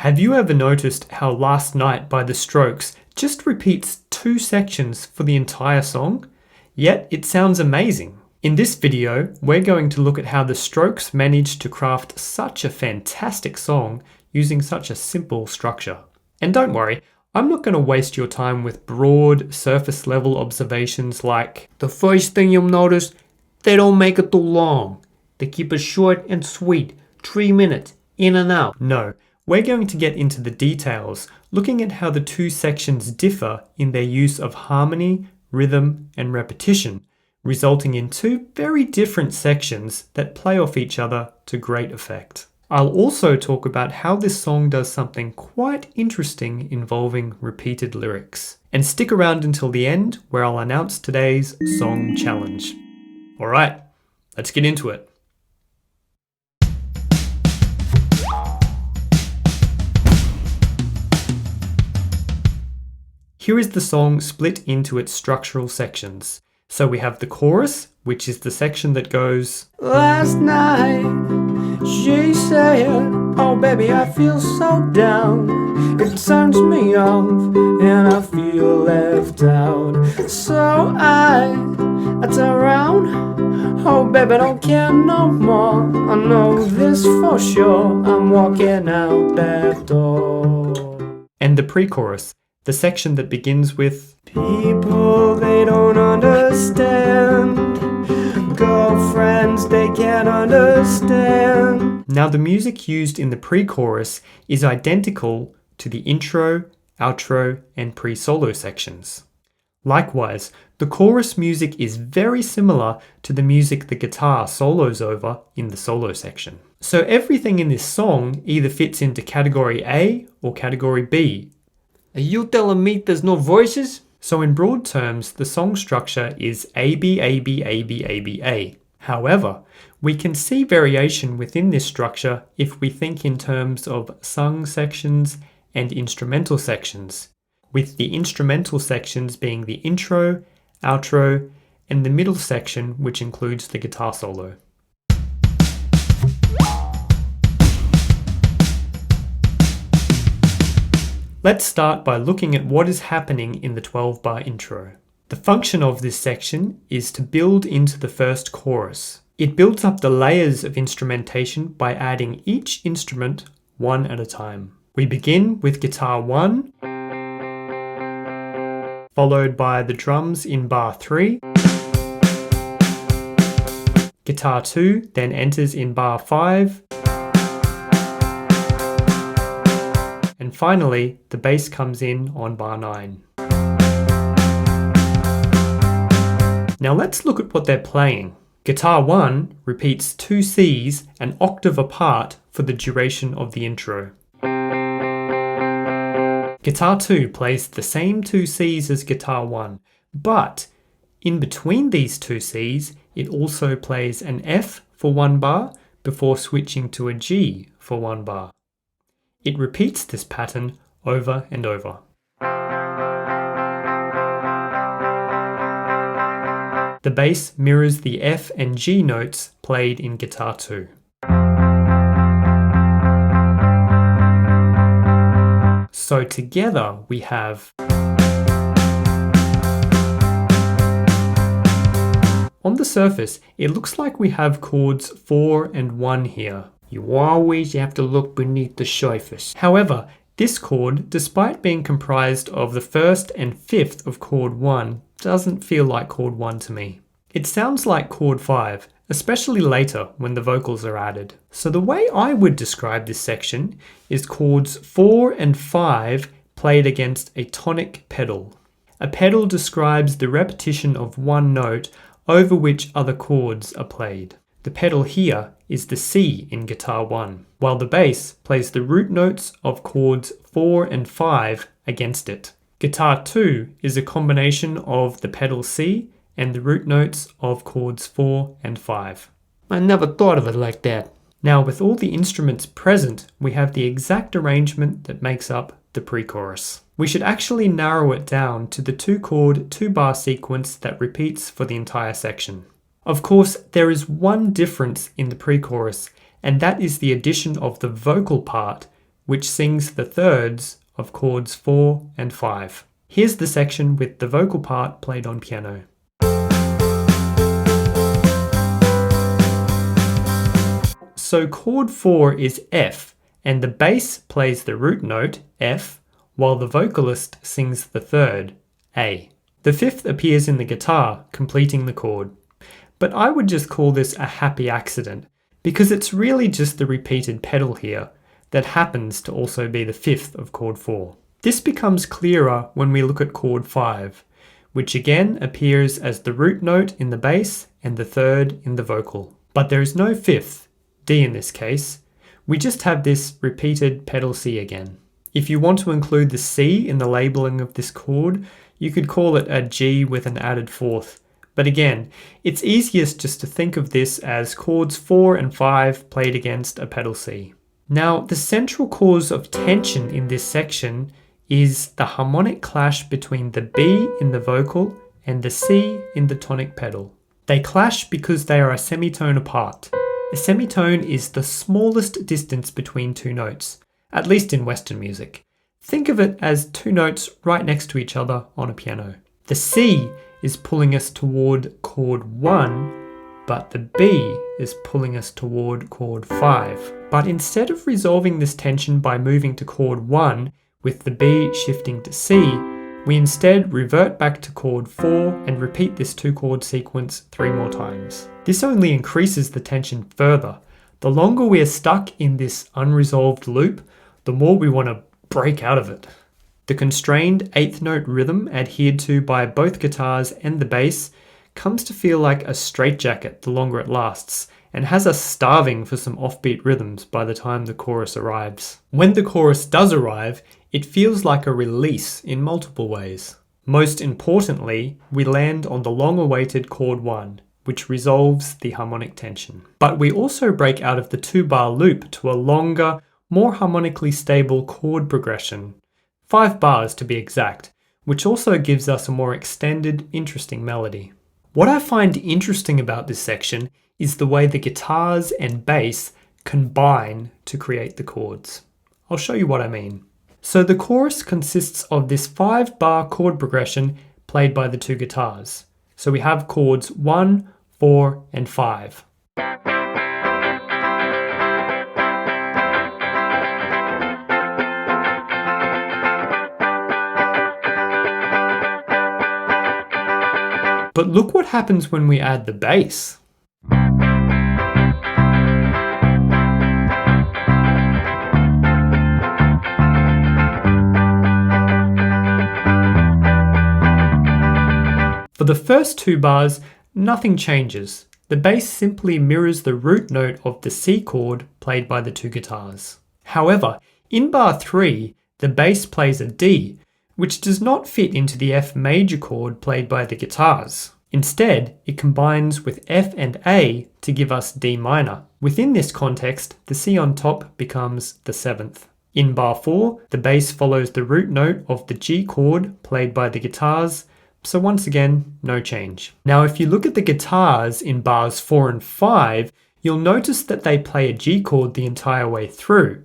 Have you ever noticed how Last Nite by The Strokes just repeats 2 sections for the entire song? Yet it sounds amazing. In this video, we're going to look at how The Strokes managed to craft such a fantastic song using such a simple structure. And don't worry, I'm not going to waste your time with broad, surface level observations like, the first thing you'll notice, they don't make it too long. They keep it short and sweet, 3 minutes, in and out. No, we're going to get into the details, looking at how the 2 sections differ in their use of harmony, rhythm, and repetition, resulting in 2 very different sections that play off each other to great effect. I'll also talk about how this song does something quite interesting involving repeated lyrics. And stick around until the end where I'll announce today's song challenge. Alright, let's get into it. Here is the song split into its structural sections. So we have the chorus, which is the section that goes, Last night, she said, oh baby, I feel so down. It turns me off and I feel left out. So I turn around, oh baby, I don't care no more. I know this for sure, I'm walking out that door. And the pre-chorus, the section that begins with, people, they don't understand. Girlfriends, they can't understand. Now the music used in the pre-chorus is identical to the intro, outro, and pre-solo sections. Likewise, the chorus music is very similar to the music the guitar solos over in the solo section. So everything in this song either fits into category A or category B. Are you telling me there's no voices? So in broad terms, the song structure is A, B, A, B, A, B, A, B, A. However, we can see variation within this structure if we think in terms of sung sections and instrumental sections, with the instrumental sections being the intro, outro, and the middle section, which includes the guitar solo. Let's start by looking at what is happening in the 12-bar intro. The function of this section is to build into the first chorus. It builds up the layers of instrumentation by adding each instrument one at a time. We begin with guitar 1, followed by the drums in bar 3. Guitar 2 then enters in bar 5. And finally, the bass comes in on bar 9. Now let's look at what they're playing. Guitar 1 repeats 2 Cs an octave apart for the duration of the intro. Guitar 2 plays the same 2 Cs as guitar 1, but in between these 2 Cs, it also plays an F for 1 bar before switching to a G for 1 bar. It repeats this pattern over and over. The bass mirrors the F and G notes played in guitar 2. So together we have, on the surface, it looks like we have chords 4 and 1 here. You always have to look beneath the surface. However, this chord, despite being comprised of the 1st and 5th of chord 1, doesn't feel like chord 1 to me. It sounds like chord 5, especially later when the vocals are added. So the way I would describe this section is chords 4 and 5 played against a tonic pedal. A pedal describes the repetition of one note over which other chords are played. The pedal here is the C in guitar 1, while the bass plays the root notes of chords 4 and 5 against it. Guitar 2 is a combination of the pedal C and the root notes of chords 4 and 5. I never thought of it like that. Now with all the instruments present, we have the exact arrangement that makes up the pre-chorus. We should actually narrow it down to the 2-chord, 2-bar sequence that repeats for the entire section. Of course, there is one difference in the pre-chorus, and that is the addition of the vocal part which sings the thirds of chords 4 and 5. Here's the section with the vocal part played on piano. So chord 4 is F, and the bass plays the root note, F, while the vocalist sings the third, A. The fifth appears in the guitar, completing the chord. But I would just call this a happy accident, because it's really just the repeated pedal here that happens to also be the fifth of chord 4. This becomes clearer when we look at chord 5, which again appears as the root note in the bass and the third in the vocal. But there is no fifth, D in this case. We just have this repeated pedal C again. If you want to include the C in the labeling of this chord, you could call it a G with an added fourth. But again, it's easiest just to think of this as chords 4 and 5 played against a pedal C. Now, the central cause of tension in this section is the harmonic clash between the B in the vocal and the C in the tonic pedal. They clash because they are a semitone apart. A semitone is the smallest distance between two notes, at least in Western music. Think of it as two notes right next to each other on a piano. The C is pulling us toward chord 1, but the B is pulling us toward chord 5. But instead of resolving this tension by moving to chord 1, with the B shifting to C, we instead revert back to chord 4 and repeat this 2-chord sequence 3 more times. This only increases the tension further. The longer we are stuck in this unresolved loop, the more we want to break out of it. The constrained 8th note rhythm adhered to by both guitars and the bass comes to feel like a straitjacket the longer it lasts, and has us starving for some offbeat rhythms by the time the chorus arrives. When the chorus does arrive, it feels like a release in multiple ways. Most importantly, we land on the long-awaited chord 1, which resolves the harmonic tension. But we also break out of the 2-bar loop to a longer, more harmonically stable chord progression, 5 bars to be exact, which also gives us a more extended, interesting melody. What I find interesting about this section is the way the guitars and bass combine to create the chords. I'll show you what I mean. So the chorus consists of this 5-bar chord progression played by the two guitars. So we have chords 1, 4, and 5. But look what happens when we add the bass. For the first 2 bars, nothing changes. The bass simply mirrors the root note of the C chord played by the two guitars. However, in bar 3, the bass plays a D, which does not fit into the F major chord played by the guitars. Instead, it combines with F and A to give us D minor. Within this context, the C on top becomes the 7th. In bar 4, the bass follows the root note of the G chord played by the guitars, so once again, no change. Now if you look at the guitars in bars 4 and 5, you'll notice that they play a G chord the entire way through.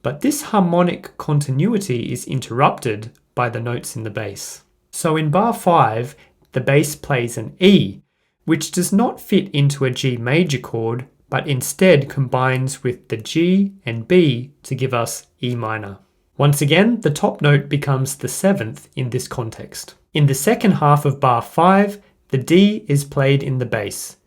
But this harmonic continuity is interrupted by the notes in the bass. So in bar 5, the bass plays an E, which does not fit into a G major chord, but instead combines with the G and B to give us E minor. Once again, the top note becomes the 7th in this context. In the second half of bar 5, the D is played in the bass.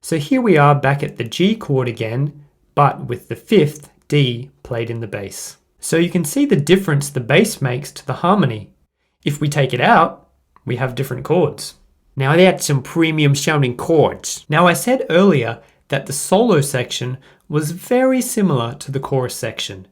So here we are back at the G chord again, but with the 5th D played in the bass. So you can see the difference the bass makes to the harmony. If we take it out, we have different chords. Now that's some premium sounding chords. Now I said earlier that the solo section was very similar to the chorus section,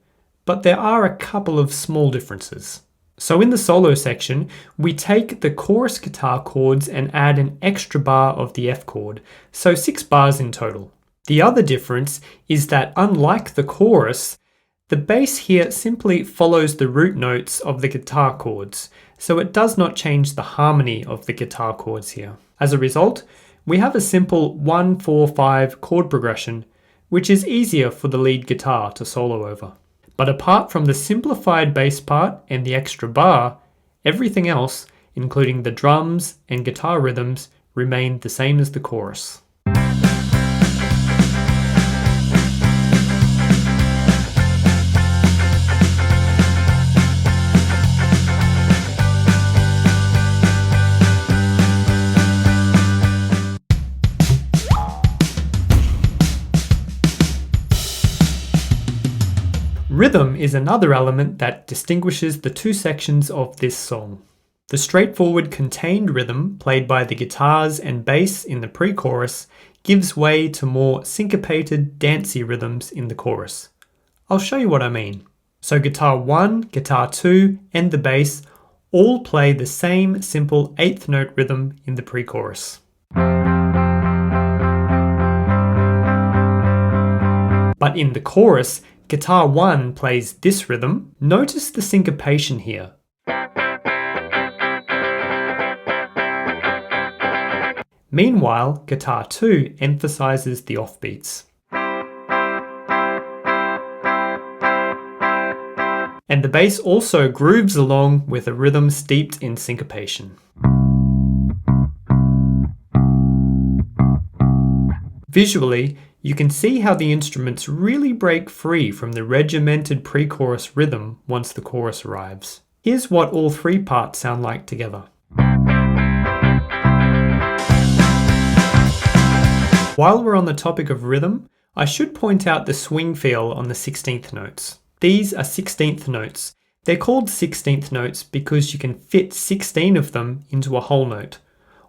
but there are a couple of small differences. So in the solo section, we take the chorus guitar chords and add an extra bar of the F chord, so 6 bars in total. The other difference is that unlike the chorus, the bass here simply follows the root notes of the guitar chords, so it does not change the harmony of the guitar chords here. As a result, we have a simple 1-4-5 chord progression, which is easier for the lead guitar to solo over. But apart from the simplified bass part and the extra bar, everything else, including the drums and guitar rhythms, remain the same as the chorus. Rhythm is another element that distinguishes the two sections of this song. The straightforward contained rhythm played by the guitars and bass in the pre-chorus gives way to more syncopated, dancey rhythms in the chorus. I'll show you what I mean. So guitar 1, guitar 2, and the bass all play the same simple 8th note rhythm in the pre-chorus. But in the chorus, guitar 1 plays this rhythm. Notice the syncopation here. Meanwhile, guitar 2 emphasizes the offbeats. And the bass also grooves along with a rhythm steeped in syncopation. Visually, you can see how the instruments really break free from the regimented pre-chorus rhythm once the chorus arrives. Here's what all three parts sound like together. While we're on the topic of rhythm, I should point out the swing feel on the 16th notes. These are 16th notes. They're called 16th notes because you can fit 16 of them into a whole note,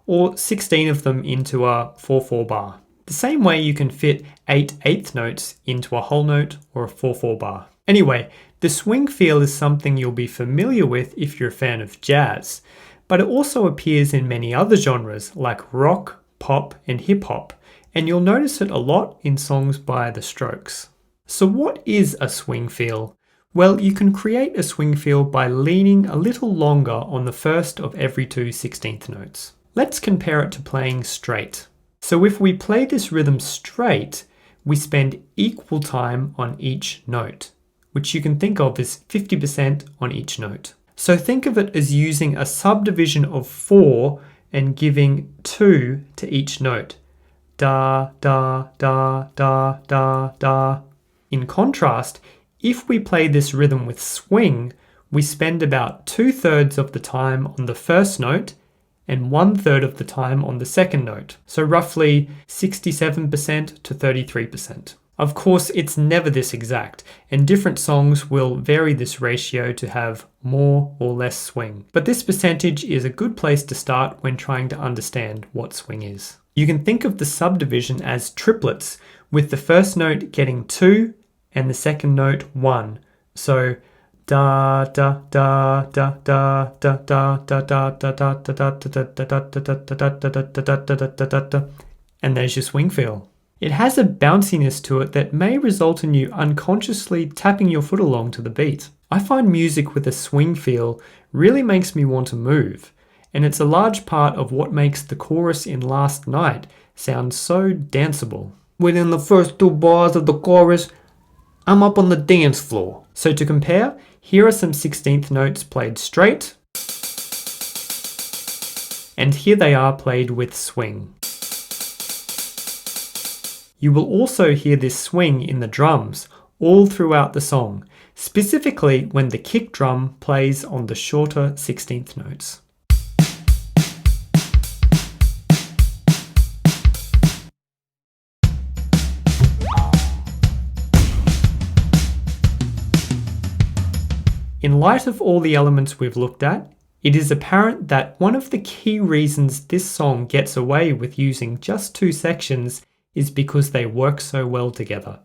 or 16 of them into a 4/4 bar. The same way you can fit 8 eighth notes into a whole note or a 4/4 bar. Anyway, the swing feel is something you'll be familiar with if you're a fan of jazz, but it also appears in many other genres like rock, pop, and hip hop, and you'll notice it a lot in songs by The Strokes. So what is a swing feel? Well, you can create a swing feel by leaning a little longer on the first of every two 16th notes. Let's compare it to playing straight. So if we play this rhythm straight, we spend equal time on each note, which you can think of as 50% on each note. So think of it as using a subdivision of 4 and giving 2 to each note. Da, da, da, da, da, da. In contrast, if we play this rhythm with swing, we spend about 2/3 of the time on the first note and 1/3 of the time on the second note, so roughly 67% to 33%. Of course, it's never this exact, and different songs will vary this ratio to have more or less swing. But this percentage is a good place to start when trying to understand what swing is. You can think of the subdivision as triplets, with the first note getting 2 and the second note 1. So da da da da da da da da da da da da da da, and there's your swing feel. It has a bounciness to it that may result in you unconsciously tapping your foot along to the beat. I find music with a swing feel really makes me want to move, and it's a large part of what makes the chorus in Last Nite sound so danceable. Within the first 2 bars of the chorus, I'm up on the dance floor. So to compare, here are some 16th notes played straight, and here they are played with swing. You will also hear this swing in the drums all throughout the song, specifically when the kick drum plays on the shorter 16th notes. In light of all the elements we've looked at, it is apparent that one of the key reasons this song gets away with using just 2 sections is because they work so well together.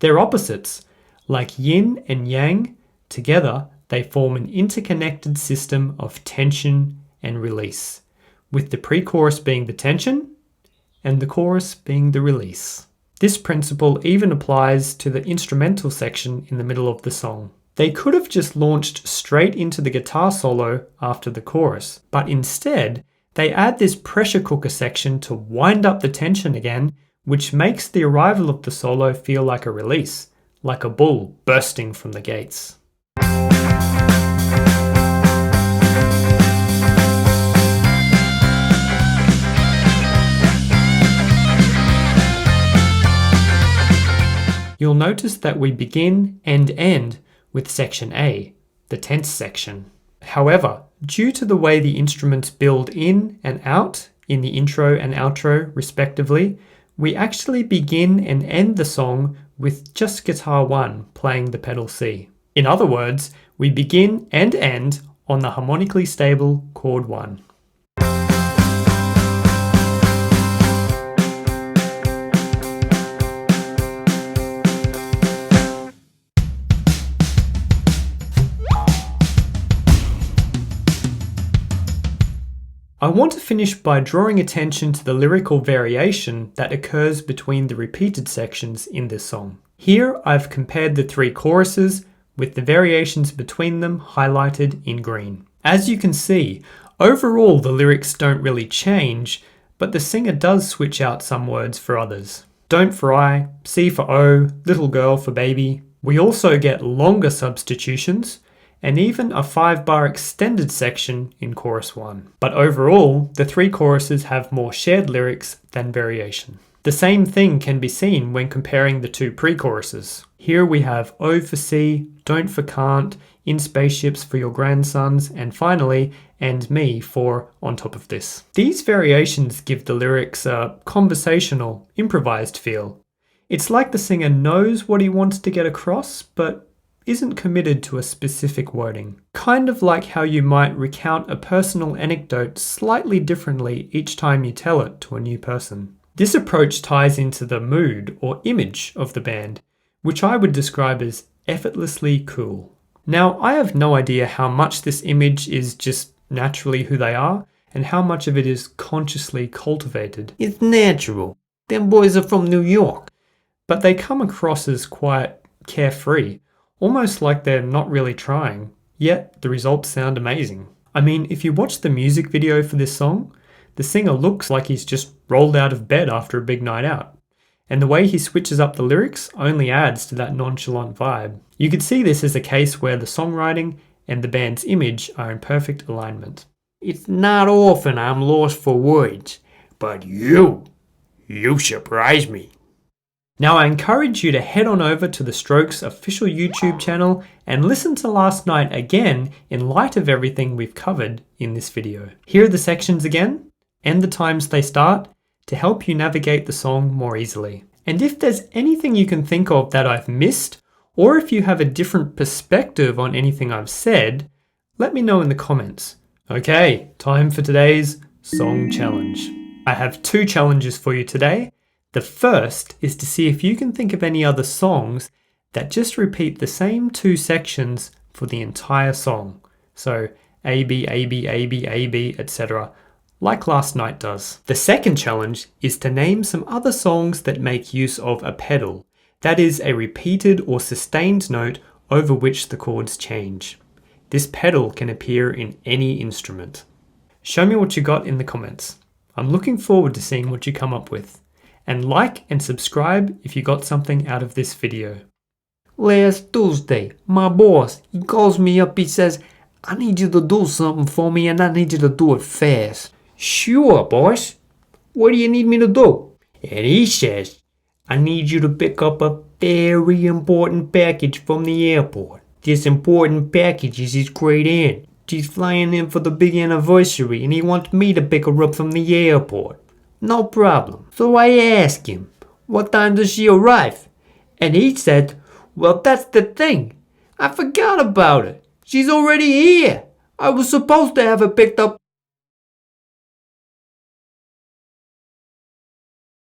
They're opposites, like yin and yang. Together, they form an interconnected system of tension and release, with the pre-chorus being the tension and the chorus being the release. This principle even applies to the instrumental section in the middle of the song. They could have just launched straight into the guitar solo after the chorus, but instead, they add this pressure cooker section to wind up the tension again, which makes the arrival of the solo feel like a release, like a bull bursting from the gates. You'll notice that we begin and end with section A, the tense section. However, due to the way the instruments build in and out in the intro and outro respectively, we actually begin and end the song with just guitar 1 playing the pedal C. In other words, we begin and end on the harmonically stable chord 1. I want to finish by drawing attention to the lyrical variation that occurs between the repeated sections in this song. Here I've compared the 3 choruses with the variations between them highlighted in green. As you can see, overall the lyrics don't really change, but the singer does switch out some words for others. Don't for I, C for O, little girl for baby. We also get longer substitutions, and even a 5-bar extended section in chorus 1. But overall, the 3 choruses have more shared lyrics than variation. The same thing can be seen when comparing the 2 pre-choruses. Here we have O for C, don't for can't, in spaceships for your grandsons, and finally, and me for on top of this. These variations give the lyrics a conversational, improvised feel. It's like the singer knows what he wants to get across, but isn't committed to a specific wording. Kind of like how you might recount a personal anecdote slightly differently each time you tell it to a new person. This approach ties into the mood or image of the band, which I would describe as effortlessly cool. Now, I have no idea how much this image is just naturally who they are, and how much of it is consciously cultivated. It's natural. Them boys are from New York. But they come across as quite carefree, almost like they're not really trying, yet the results sound amazing. I mean, if you watch the music video for this song, the singer looks like he's just rolled out of bed after a big night out. And the way he switches up the lyrics only adds to that nonchalant vibe. You could see this as a case where the songwriting and the band's image are in perfect alignment. It's not often I'm lost for words, but you surprise me. Now I encourage you to head on over to the Strokes official YouTube channel and listen to Last Nite again in light of everything we've covered in this video. Here are the sections again, and the times they start, to help you navigate the song more easily. And if there's anything you can think of that I've missed, or if you have a different perspective on anything I've said, let me know in the comments. Okay, time for today's song challenge. I have 2 challenges for you today. The first is to see if you can think of any other songs that just repeat the same 2 sections for the entire song. So A, B, A, B, A, B, A, B, etc. like Last Nite does. The second challenge is to name some other songs that make use of a pedal, that is a repeated or sustained note over which the chords change. This pedal can appear in any instrument. Show me what you got in the comments. I'm looking forward to seeing what you come up with. And like and subscribe if you got something out of this video. Last Tuesday, my boss, he calls me up, he says, I need you to do something for me and I need you to do it fast. Sure, boss. What do you need me to do? And he says, I need you to pick up a very important package from the airport. This important package is his great aunt. She's flying in for the big anniversary and he wants me to pick her up from the airport. No problem. So I asked him, what time does she arrive? And he said, well, that's the thing. I forgot about it. She's already here. I was supposed to have her picked up